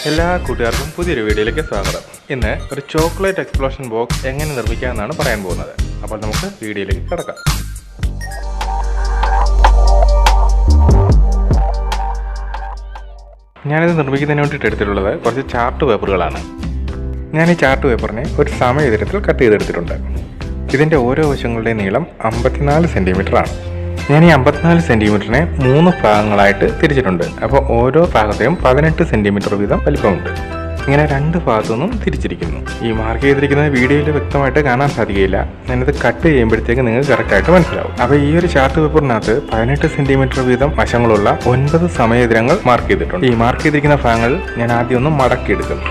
എല്ലാ കൂട്ടുകാർക്കും പുതിയൊരു വീഡിയോയിലേക്ക് സ്വാഗതം. ഇന്ന് ഒരു ചോക്ലേറ്റ് എക്സ്പ്ലോഷൻ ബോക്സ് എങ്ങനെ നിർമ്മിക്കാമെന്നാണ് പറയാൻ പോകുന്നത്. അപ്പോൾ നമുക്ക് വീഡിയോയിലേക്ക് കിടക്കാം. ഞാനിത് നിർമ്മിക്കുന്നതിന് വേണ്ടിയിട്ട് എടുത്തിട്ടുള്ളത് കുറച്ച് ചാർട്ട് പേപ്പറുകളാണ്. ഞാൻ ഈ ചാർട്ട് പേപ്പറിനെ ഒരു സമചതുരത്തിൽ കട്ട് ചെയ്തെടുത്തിട്ടുണ്ട്. ഇതിൻ്റെ ഓരോ വശങ്ങളുടെയും നീളം 54 സെൻറ്റിമീറ്ററാണ്. ഞാൻ ഈ 54 സെൻറ്റിമീറ്ററിനെ 3 ഭാഗങ്ങളായിട്ട് തിരിച്ചിട്ടുണ്ട്. അപ്പോൾ ഓരോ ഭാഗത്തെയും 18 സെൻറ്റിമീറ്റർ വീതം വലിപ്പമുണ്ട്. ഇങ്ങനെ 2 ഭാഗത്തു നിന്നും തിരിച്ചിരിക്കുന്നു. ഈ മാർക്ക് ചെയ്തിരിക്കുന്നത് വീഡിയോയിൽ വ്യക്തമായിട്ട് കാണാൻ സാധിക്കില്ല. ഞാനിത് കട്ട് ചെയ്യുമ്പോഴത്തേക്ക് നിങ്ങൾക്ക് കറക്റ്റായിട്ട് മനസ്സിലാവും. അപ്പോൾ ഈ ഒരു ചാർട്ട് പേപ്പറിനകത്ത് 18 സെൻറ്റിമീറ്റർ വീതം വശങ്ങളുള്ള 9 സമചതുരങ്ങൾ മാർക്ക് ചെയ്തിട്ടുണ്ട്. ഈ മാർക്ക് ചെയ്തിരിക്കുന്ന ഭാഗങ്ങൾ ഞാൻ ആദ്യം ഒന്ന് മടക്കിയെടുക്കുന്നു.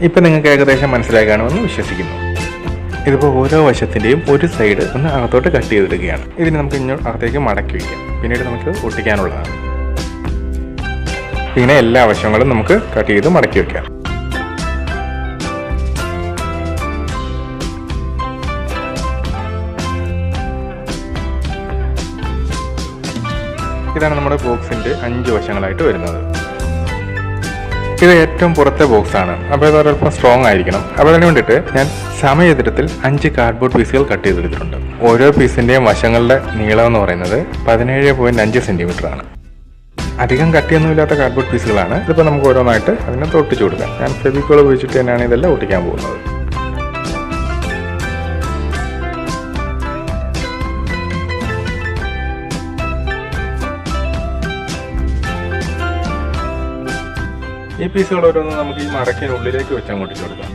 ഇപ്പം നിങ്ങൾക്ക് ഏകദേശം മനസ്സിലായി കാണുമെന്ന് വിശ്വസിക്കുന്നു. ഇതിപ്പോൾ ഓരോ വശത്തിൻ്റെയും ഒരു സൈഡ് ഒന്ന് അകത്തോട്ട് കട്ട് ചെയ്തെടുക്കുകയാണ്. ഇതിന് നമുക്ക് ഇങ്ങോട്ട് അകത്തേക്ക് മടക്കി വയ്ക്കാം. പിന്നീട് നമുക്ക് ഒട്ടിക്കാനുള്ളതാണ്. ഇങ്ങനെ എല്ലാ വശങ്ങളും നമുക്ക് കട്ട് ചെയ്ത് മടക്കി വയ്ക്കാം. ഇതാണ് നമ്മുടെ ബോക്സിൻ്റെ 5 വശങ്ങളായിട്ട് വരുന്നത്. ഇത് ഏറ്റവും പുറത്തെ ബോക്സാണ്. അപ്പോൾ ഇത് ഒരൽപ്പം സ്ട്രോങ് ആയിരിക്കണം. അപ്പോൾ അതിന് വേണ്ടിയിട്ട് ഞാൻ സമചതുരത്തിൽ 5 കാർഡ്ബോർഡ് പീസുകൾ കട്ട് ചെയ്തെടുത്തിട്ടുണ്ട്. ഓരോ പീസിൻ്റെയും വശങ്ങളുടെ നീളം എന്ന് പറയുന്നത് 17.5 സെൻറ്റിമീറ്ററാണ്. അധികം കട്ടിയൊന്നുമില്ലാത്ത കാർഡ്ബോർഡ് പീസുകളാണ്. ഇതിപ്പോൾ നമുക്ക് ഓരോന്നായിട്ട് അതിനെ ഒട്ടിച്ചു കൊടുക്കാം. ഞാൻ ഫെവിക്കോൾ ഉപയോഗിച്ചിട്ട് തന്നെയാണ് ഇതെല്ലാം ഒട്ടിക്കാൻ പോകുന്നത്. ഈ പീസുകൾ ഓരോന്നും നമുക്ക് ഈ മടക്കിനുള്ളിലേക്ക് വെച്ച് അങ്ങോട്ട് കൊടുക്കാം.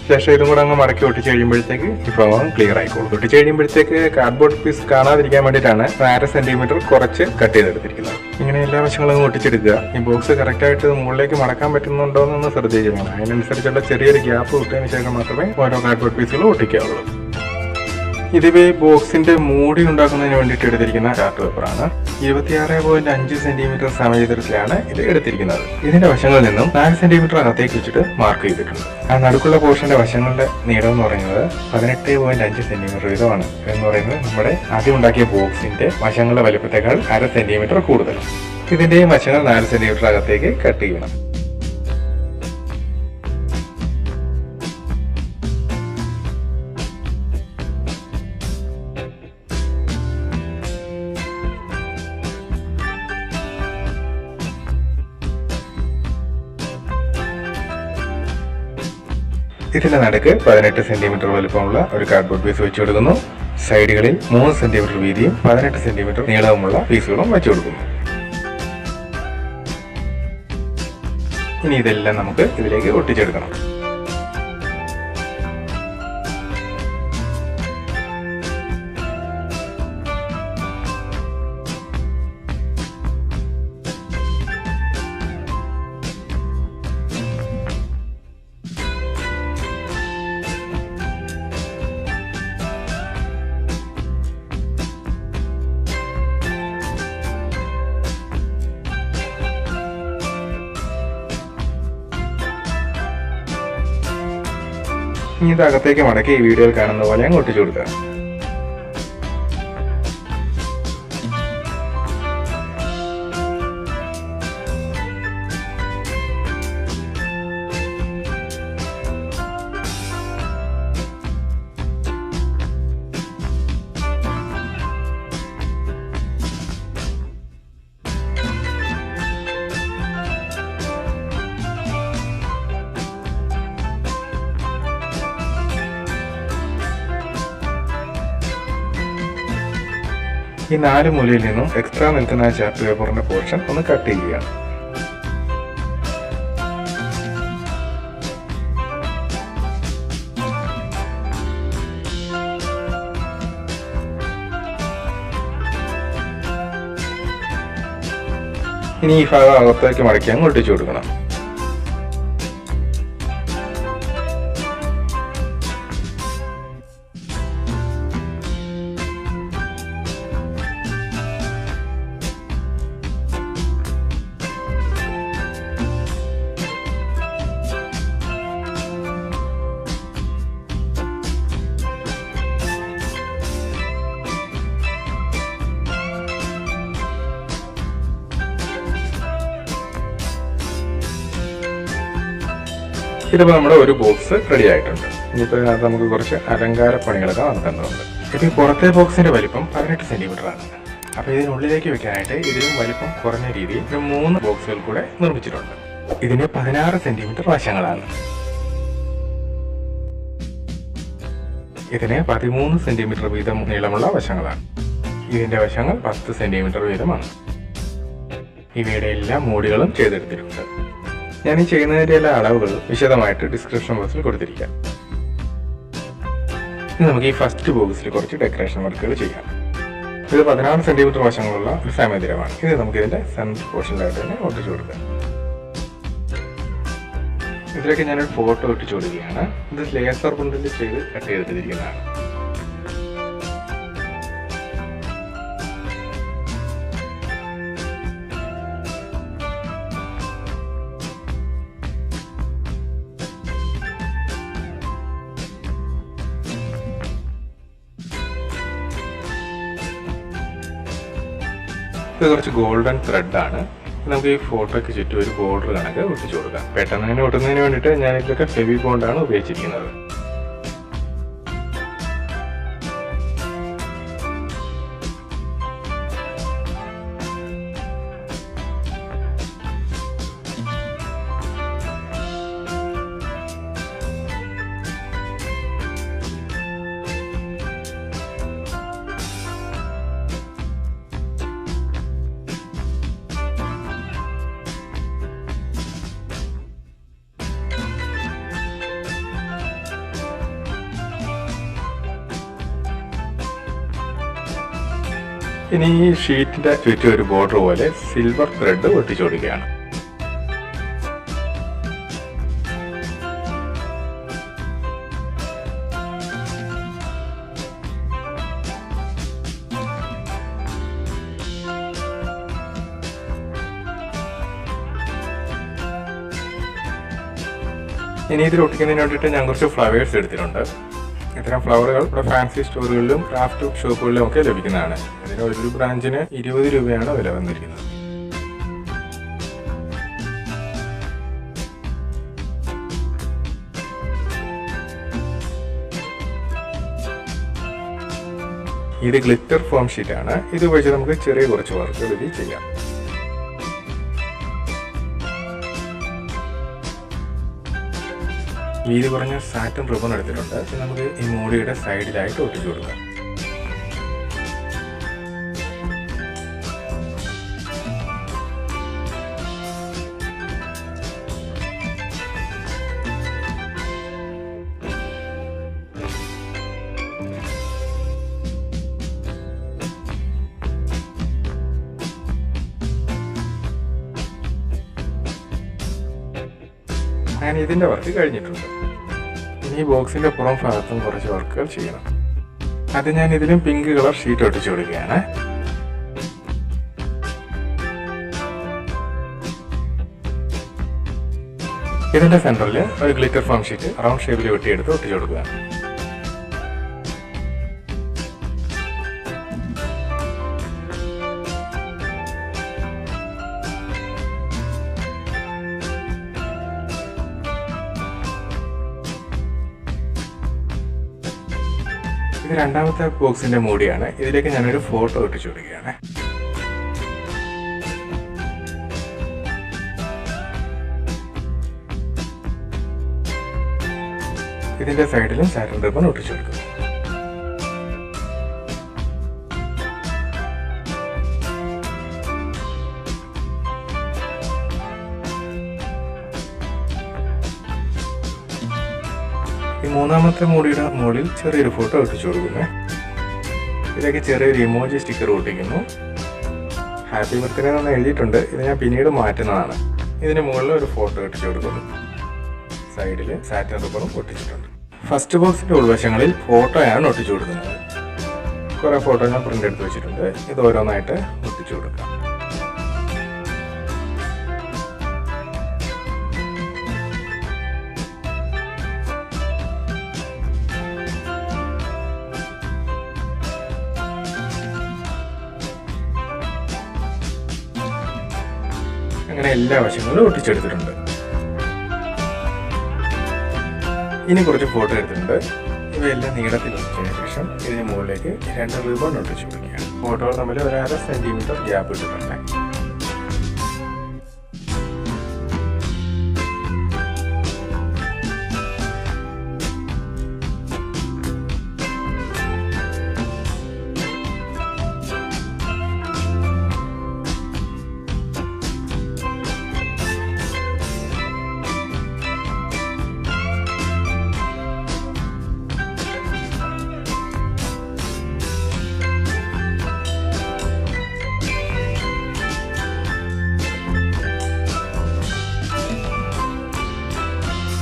ശേഷം ഇതും കൂടെ അങ്ങ് മടക്കി ഒട്ടിച്ച് കഴിയുമ്പോഴത്തേക്ക് ഈ ഭാഗം ക്ലിയർ ആയിക്കോളും. ഒട്ടിച്ച് കഴിയുമ്പോഴത്തേക്ക് കാർഡ്ബോർഡ് പീസ് കാണാതിരിക്കാൻ വേണ്ടിയിട്ടാണ് 1/2 സെൻറ്റിമീറ്റർ കുറച്ച് കട്ട് ചെയ്തെടുത്തിരിക്കുന്നത്. ഇങ്ങനെ എല്ലാ വശങ്ങളും ഒട്ടിച്ചെടുക്കുക. ഈ ബോക്സ് കറക്റ്റായിട്ട് മുകളിലേക്ക് മടക്കാൻ പറ്റുന്നുണ്ടോ എന്നൊന്ന് ശ്രദ്ധിക്കണം. അതിനനുസരിച്ചുള്ള ചെറിയൊരു ഗ്യാപ്പ് വിട്ടതിന് ശേഷം മാത്രമേ ഓരോ കാർഡ്ബോർഡ് പീസുകളും ഒട്ടിക്കാവുള്ളൂ. ഇതിവേ ബോക്സിന്റെ മൂടി ഉണ്ടാക്കുന്നതിന് വേണ്ടിയിട്ട് എടുത്തിരിക്കുന്ന ചാർട്ട് പേപ്പറാണ്. 26.5 സെന്റിമീറ്റർ സമചതുരത്തിലാണ് ഇത് എടുത്തിരിക്കുന്നത്. ഇതിന്റെ വശങ്ങളിൽ നിന്നും 4 സെന്റിമീറ്റർ അകത്തേക്ക് വെച്ചിട്ട് മാർക്ക് ചെയ്തിട്ടുണ്ട്. ആ നടുക്കുള്ള പോർഷന്റെ വശങ്ങളുടെ നീളം എന്ന് പറയുന്നത് 18.5 സെന്റിമീറ്റർ വീതമാണ്. എന്ന് പറയുന്നത് നമ്മുടെ ആദ്യം ഉണ്ടാക്കിയ ബോക്സിന്റെ വശങ്ങളുടെ വലിപ്പത്തേക്കാൾ 1/2 സെന്റിമീറ്റർ കൂടുതൽ. ഇതിന്റെയും വശങ്ങൾ 4 സെന്റിമീറ്റർ അകത്തേക്ക് കട്ട് ചെയ്യണം. ഇതിന്റെ നടുക്ക് 18 സെന്റിമീറ്റർ വലുപ്പമുള്ള ഒരു കാർഡ്ബോർഡ് പീസ് വെച്ചു കൊടുക്കുന്നു. സൈഡുകളിൽ 3 സെന്റിമീറ്റർ വീതിയും 18 സെന്റിമീറ്റർ നീളവുമുള്ള പീസുകളും വെച്ചു കൊടുക്കുന്നു. ഇനി ഇതെല്ലാം നമുക്ക് ഇതിലേക്ക് ഒട്ടിച്ചെടുക്കണം. ഇനി ഇത് അകത്തേക്ക് മടക്കി ഈ വീഡിയോയിൽ കാണുന്ന പോലെ അങ്ങ് ഒട്ടിച്ചു കൊടുക്കുക. ഈ 4 മൂലയിൽ നിന്നും എക്സ്ട്രാ നിൽക്കുന്ന ചാർട്ട് പേപ്പറിന്റെ പോർഷൻ ഒന്ന് കട്ട് ചെയ്യുകയാണ്. ഇനി ഈ ഭാഗം അകത്തേക്ക് മടക്കി അങ്ങ് ഒട്ടിച്ചു കൊടുക്കണം. ഇതിപ്പോൾ നമ്മുടെ ഒരു ബോക്സ് റെഡി ആയിട്ടുണ്ട്. ഇനിയിപ്പോൾ അതിനകത്ത് നമുക്ക് കുറച്ച് അലങ്കാര പണികളൊക്കെ നടത്തേണ്ടതുണ്ട്. ഇപ്പോൾ ഈ പുറത്തെ ബോക്സിന്റെ വലിപ്പം 18 സെന്റിമീറ്റർ ആണ്. അപ്പോൾ ഇതിനുള്ളിലേക്ക് വെക്കാനായിട്ട് ഇതിലും വലിപ്പം കുറഞ്ഞ രീതിയിൽ 3 ബോക്സുകൾ കൂടെ നിർമ്മിച്ചിട്ടുണ്ട്. ഇതിന് 16 സെന്റിമീറ്റർ വശങ്ങളാണ്. ഇതിന് 13 സെന്റിമീറ്റർ വീതം നീളമുള്ള വശങ്ങളാണ്. ഇതിന്റെ വശങ്ങൾ 10 സെന്റിമീറ്റർ വീതമാണ്. ഇവയുടെ എല്ലാ മൂടികളും ചെയ്തെടുത്തിട്ടുണ്ട്. ഞാൻ ഈ ചെയ്യുന്നതിന്റെ എല്ലാ അളവുകൾ വിശദമായിട്ട് ഡിസ്ക്രിപ്ഷൻ ബോക്സിൽ കൊടുത്തിരിക്കാം. ഇനി നമുക്ക് ഈ ഫസ്റ്റ് ബോക്സിൽ കുറച്ച് ഡെക്കറേഷൻ വർക്കുകൾ ചെയ്യാം. ഇത് 16 സെന്റിമീറ്റർ വശങ്ങളുള്ള ഒരു സമയതിരമാണ്. ഇത് നമുക്ക് ഇതിന്റെ സെൻട്രൽ പോർഷനിലായിട്ട് തന്നെ ഒട്ടിച്ചു കൊടുക്കാം. ഇതിലേക്ക് ഞാനൊരു ഫോട്ടോ ഒട്ടിച്ചു കൊടുക്കുകയാണ്. ഇത് ലേസർ പ്രിന്റിൽ ചെയ്ത് കട്ട് ചെയ്തിട്ടിരിക്കുന്നതാണ്. ഇത് കുറച്ച് ഗോൾഡൻ ത്രെഡ് ആണ്. നമുക്ക് ഈ ഫോട്ടോയ്ക്ക് ചുറ്റും ഒരു ബോർഡർ കണക്ക് ഒട്ടിച്ചു കൊടുക്കാം. പെട്ടെന്ന് തന്നെ ഒട്ടുന്നതിന് വേണ്ടിയിട്ട് ഞാൻ ഇതിലൊക്കെ ഫെവി ബോണ്ടാണ് ഉപയോഗിച്ചിരിക്കുന്നത്. ഇനി ഈ ഷീറ്റിന്റെ ചുറ്റും ഒരു ബോർഡർ പോലെ സിൽവർ ത്രെഡ് ഒട്ടിച്ചു കൊടുക്കുകയാണ്. ഇനി ഇതിൽ ഒട്ടിക്കുന്നതിന് വേണ്ടിയിട്ട് ഞാൻ കുറച്ച് ഫ്ലവേഴ്സ് എടുത്തിട്ടുണ്ട്. ഇത്തരം ഫ്ലവറുകൾ ഇവിടെ ഫാൻസി സ്റ്റോറുകളിലും ക്രാഫ്റ്റ് ഷോപ്പുകളിലും ഒക്കെ ലഭിക്കുന്നതാണ്. ഇതിന് ഒരു ബ്രാഞ്ചിന് 20 രൂപയാണ് വില വന്നിരിക്കുന്നത്. ഇത് ഗ്ലിറ്റർ ഫോം ഷീറ്റ് ആണ്. ഇത് ഉപയോഗിച്ച് നമുക്ക് ചെറിയ കുറച്ച് വർക്കുകൾ ഇതിൽ ചെയ്യാം. വീതി കുറഞ്ഞ സാറ്റൻ റിബൺ എടുത്തിട്ടുണ്ട്. നമുക്ക് ഈ മൂടിയുടെ സൈഡിലായിട്ട് ഒട്ടിച്ചു കൊടുക്കാം. അങ്ങനെ ഇതിന്റെ വർക്ക് കഴിഞ്ഞിട്ടുണ്ട്. ഇനി ഈ ബോക്സിന്റെ പുറം ഭാഗത്തും കുറച്ച് വർക്കുകൾ ചെയ്യണം. അത് ഞാൻ ഇതിലും പിങ്ക് കളർ ഷീറ്റ് ഒട്ടിച്ചു കൊടുക്കുകയാണ്. ഇതിന്റെ സെന്ററിൽ ഒരു ഗ്ലിറ്റർ ഫോം ഷീറ്റ് റൗണ്ട് ഷേപ്പിൽ വെട്ടിയെടുത്ത് ഒട്ടിച്ചു കൊടുക്കുക. ഇത് രണ്ടാമത്തെ ബോക്സിന്റെ മൂടിയാണ്. ഇതിലേക്ക് ഞാനൊരു ഫോട്ടോ ഒട്ടിച്ചു കൊടുക്കുകയാണ്. ഇതിന്റെ സൈഡിലും സാറ്റൻ റിബൺ ഒട്ടിച്ചു കൊടുക്കും. ഈ മൂന്നാമത്തെ മൂടിയുടെ മുകളിൽ ചെറിയൊരു ഫോട്ടോ ഒട്ടിച്ചു കൊടുക്കുന്നു. ഇതിലേക്ക് ചെറിയൊരു ഇമോജി സ്റ്റിക്കർ ഒട്ടിക്കുന്നു. ഹാപ്പി ബർത്ത്ഡേ എന്ന് എഴുതിയിട്ടുണ്ട്. ഇത് ഞാൻ പിന്നീട് മാറ്റുന്നതാണ്. ഇതിന് മുകളിൽ ഒരു ഫോട്ടോ ഒട്ടിച്ചു കൊടുക്കുന്നു. സൈഡിൽ സാറ്റിൻ റിബണും ഒട്ടിച്ചിട്ടുണ്ട്. ഫസ്റ്റ് ബോക്സിന്റെ ഉൾവശങ്ങളിൽ ഫോട്ടോയാണ് ഒട്ടിച്ചു കൊടുക്കുന്നത്. കുറേ ഫോട്ടോ ഞാൻ പ്രിന്റ് എടുത്ത് വെച്ചിട്ടുണ്ട്. ഇത് ഓരോന്നായിട്ട് ഒട്ടിച്ചു കൊടുക്കാം. അങ്ങനെ എല്ലാ വശങ്ങളും ഒട്ടിച്ചെടുത്തിട്ടുണ്ട്. ഇനി കുറച്ച് ഫോട്ടോ എടുത്തിട്ടുണ്ട്. ഇവയെല്ലാം നീളത്തിൽ ഒട്ടിച്ചതിന് ശേഷം ഇതിന് മുകളിലേക്ക് 2 റിബൺ ഒട്ടിച്ചു കൊടുക്കുകയാണ്. ഫോട്ടോകൾ തമ്മിൽ 1.5 സെന്റിമീറ്റർ ഗ്യാപ്പ് ഇട്ടിട്ടുണ്ട്.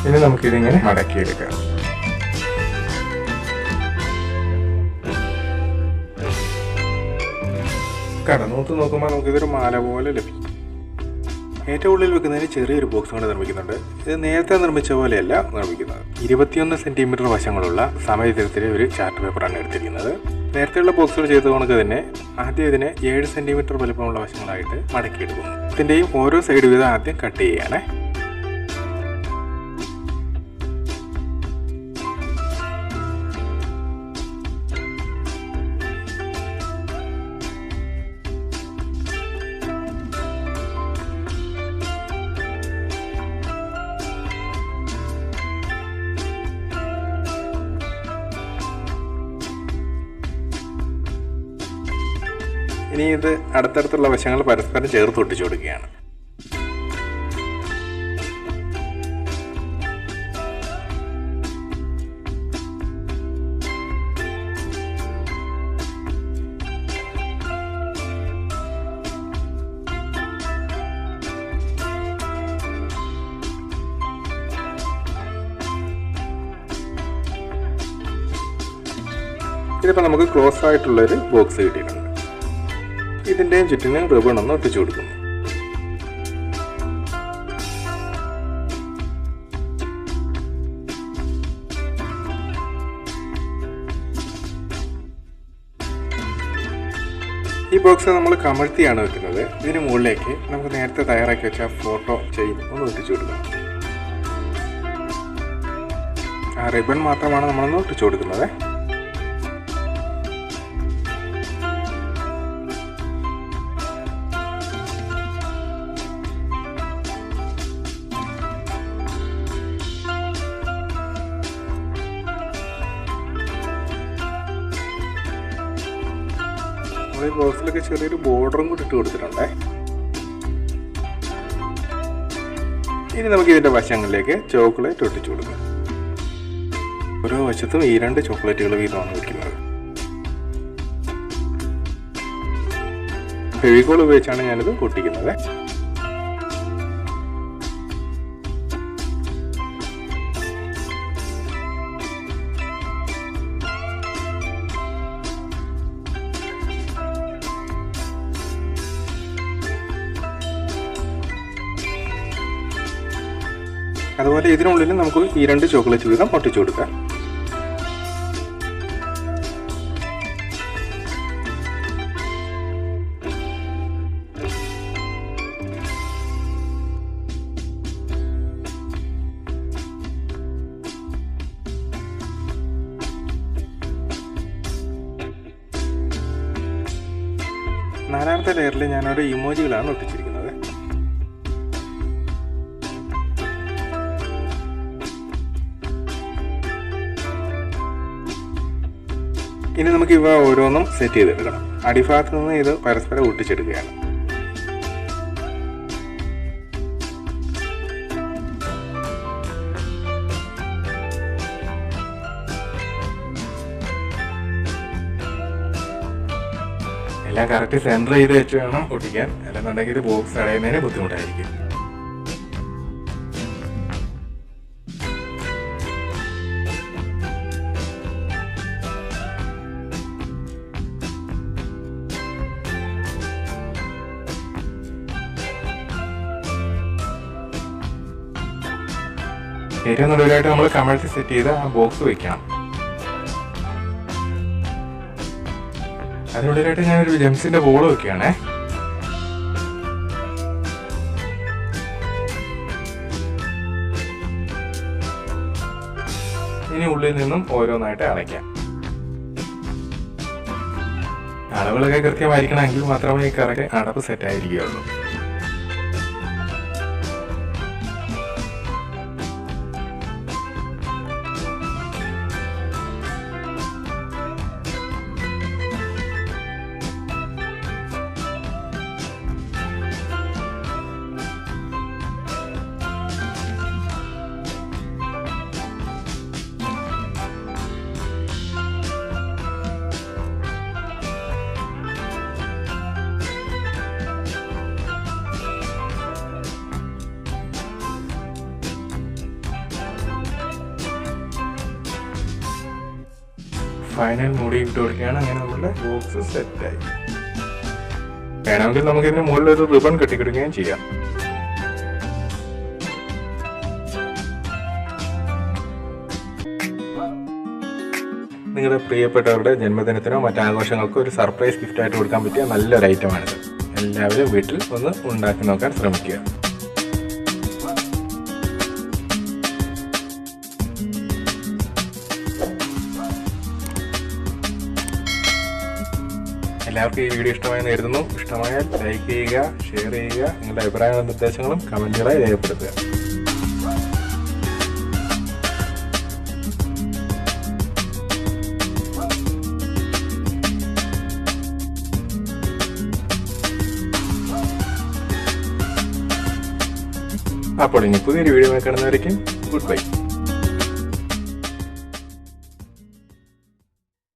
ഇനി നമുക്കിതിങ്ങനെ മടക്കിയെടുക്കാം. കടന്നൂത്ത് നോക്കുമ്പോൾ നമുക്കിതൊരു മാല പോലെ ലഭിക്കും. ഏറ്റവും ഉള്ളിൽ വെക്കുന്നതിന് ചെറിയൊരു ബോക്സ് കൊണ്ട് നിർമ്മിക്കുന്നുണ്ട്. ഇത് നേരത്തെ നിർമ്മിച്ച പോലെയല്ല നിർമ്മിക്കുന്നത്. 21 സെന്റിമീറ്റർ വശങ്ങളുള്ള സമചതുരത്തിലെ ഒരു ചാർട്ട് പേപ്പറാണ് എടുത്തിരിക്കുന്നത്. നേരത്തെയുള്ള ബോക്സുകൾ ചെയ്ത കണക്ക് തന്നെ ആദ്യം ഇതിനെ 7 സെന്റിമീറ്റർ വലുപ്പമുള്ള വശങ്ങളായിട്ട് മടക്കിയെടുക്കുന്നു. ഇതിൻ്റെയും ഓരോ സൈഡ് വീതം ആദ്യം കട്ട് ചെയ്യുകയാണ്. ഇനി ഇത് അടുത്തടുത്തുള്ള വശങ്ങൾ പരസ്പരം ചേർത്ത് ഒട്ടിച്ചു കൊടുക്കുകയാണ്. ഇതിപ്പോൾ നമുക്ക് ക്ലോസ് ആയിട്ടുള്ളൊരു ബോക്സ് കിട്ടിയിട്ടുണ്ട്. ഇതിൻ്റെയും ചുറ്റിനും റിബൺ ഒന്ന് ഒട്ടിച്ചു കൊടുക്കുന്നു. ഈ ബോക്സ് നമ്മൾ കമഴ്ത്തിയാണ് വെക്കുന്നത്. ഇതിന് മുകളിലേക്ക് നമുക്ക് നേരത്തെ തയ്യാറാക്കി വെച്ച ഫോട്ടോ ചെയിൻ ഒന്ന് ഒട്ടിച്ചു കൊടുക്കണം. ആ റിബൺ മാത്രമാണ് നമ്മളൊന്ന് ഒട്ടിച്ചു കൊടുക്കുന്നത്. ഈ ബോക്സിലൊക്കെ ചെറിയൊരു ബോർഡറും കൂടി ഇട്ട് കൊടുത്തിട്ടുണ്ട്. ഇനി നമുക്ക് ഇതിന്റെ വശങ്ങളിലേക്ക് ചോക്ലേറ്റ് ഒട്ടിച്ചു കൊടുക്കാം. ഓരോ വശത്തും ഈ 2 ചോക്ലേറ്റുകൾ വീതമാണ് വയ്ക്കുന്നത്. ഫെവിക്കോൾ ഉപയോഗിച്ചാണ് ഞാനിത് ഒട്ടിക്കുന്നത്. അതുപോലെ ഇതിനുള്ളിൽ നമുക്ക് ഈ 2 ചോക്ലേറ്റ് വീതം ഒട്ടിച്ചു കൊടുക്കാം. നാലാമത്തെ ലെയറിൽ ഞാനവിടെ ഇമോജികളാണ് ഒട്ടിച്ചിരിക്കുന്നത്. ഇനി നമുക്ക് ഇവ ഓരോന്നും സെറ്റ് ചെയ്തെടുക്കണം. അടിഭാഗത്ത് നിന്ന് ഇത് പരസ്പരം ഒട്ടിച്ചെടുക്കുകയാണ്. എല്ലാം കറക്റ്റ് സെൻറ്റർ ചെയ്ത് വെച്ച് വേണം ഒട്ടിക്കാൻ, അല്ലെന്നുണ്ടെങ്കിൽ ഇത് ബോക്സ് അടയുന്നതിന് ബുദ്ധിമുട്ടായിരിക്കും. ഏറ്റവും നടുവിലായിട്ട് നമ്മൾ കമഴ്ത്തി സെറ്റ് ചെയ്ത് ആ ബോക്സ് വെക്കണം. അതിനുള്ളിലായിട്ട് ഞാനൊരു ജെംസിന്റെ ബോൾ വെക്കുകയാണേ. ഇനി ഉള്ളിൽ നിന്നും ഓരോന്നായിട്ട് അടയ്ക്കാം. അളവുകളൊക്കെ കൃത്യമായിരിക്കണമെങ്കിൽ മാത്രമേ ഈ കറക്റ്റ് അടപ്പ് സെറ്റ് ആയിരിക്കുകയുള്ളൂ. ഫൈനൽ മൂടി ഇട്ട് കൊടുക്കുകയാണ്. അങ്ങനെ നമ്മുടെ ബോക്സ് സെറ്റായി. വേണമെങ്കിൽ നമുക്ക് ഇതിന് മുകളിൽ ഒരു റിബൺ കെട്ടിക്കിടുകയും ചെയ്യാം. നിങ്ങളുടെ പ്രിയപ്പെട്ടവരുടെ ജന്മദിനത്തിനോ മറ്റാഘോഷങ്ങൾക്കോ ഒരു സർപ്രൈസ് ഗിഫ്റ്റ് ആയിട്ട് കൊടുക്കാൻ പറ്റിയ നല്ലൊരു ഐറ്റമാണിത്. എല്ലാവരും വീട്ടിൽ ഒന്ന് ഉണ്ടാക്കി നോക്കാൻ ശ്രമിക്കുക. എല്ലാവർക്കും ഈ വീഡിയോ ഇഷ്ടമായെന്ന് കരുതുന്നു. ഇഷ്ടമായാൽ ലൈക്ക് ചെയ്യുക, ഷെയർ ചെയ്യുക, നിങ്ങളുടെ അഭിപ്രായങ്ങളും നിർദ്ദേശങ്ങളും കമന്റുകളായി രേഖപ്പെടുത്തുക. അപ്പോൾ ഇനി പുതിയൊരു വീഡിയോ കാണുന്നവരേക്കും ഗുഡ് ബൈ.